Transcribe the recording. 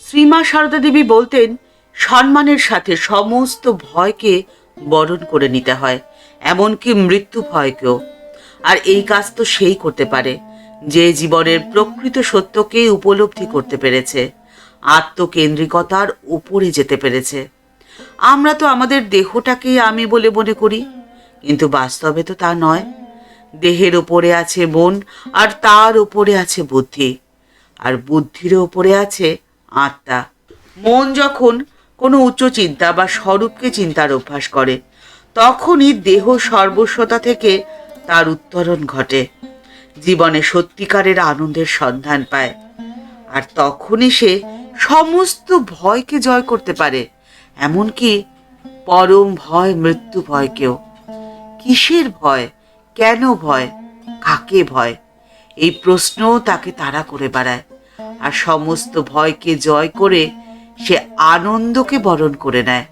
শ্রীমা সারদা দেবী বলতেন, সম্মানের সাথে সমস্ত ভয়কে বরণ করে নিতে হয়, এমনকি মৃত্যু ভয়কেও। আর এই কাজ তো সেই করতে পারে যে জীবনের প্রকৃত সত্যকে উপলব্ধি করতে পেরেছে, আত্মকেন্দ্রিকতার উপরে যেতে পেরেছে। আমরা তো আমাদের দেহটাকেই আমি বলে মনে করি, কিন্তু বাস্তবে তো তা নয়। দেহের ওপরে আছে মন, আর তার উপরে আছে বুদ্ধি, আর বুদ্ধির ওপরে আছে আত্মা। মন যখন কোনো উচ্চ চিন্তা বা স্বরূপকে চিন্তার অভ্যাস করে, তখনই দেহ সর্বস্বতা থেকে তার উত্তরণ ঘটে, জীবনে সত্যিকারের আনন্দের সন্ধান পায়। আর তখনই সে সমস্ত ভয়কে জয় করতে পারে, এমনকি পরম ভয় মৃত্যু ভয়কেও। কিসের ভয়, কেন ভয়, কাকে ভয়, এই প্রশ্ন তাকে তাড়া করে বেড়ায়। আর সমস্ত ভয়কে জয় করে সে আনন্দকে বরণ করে নেয়।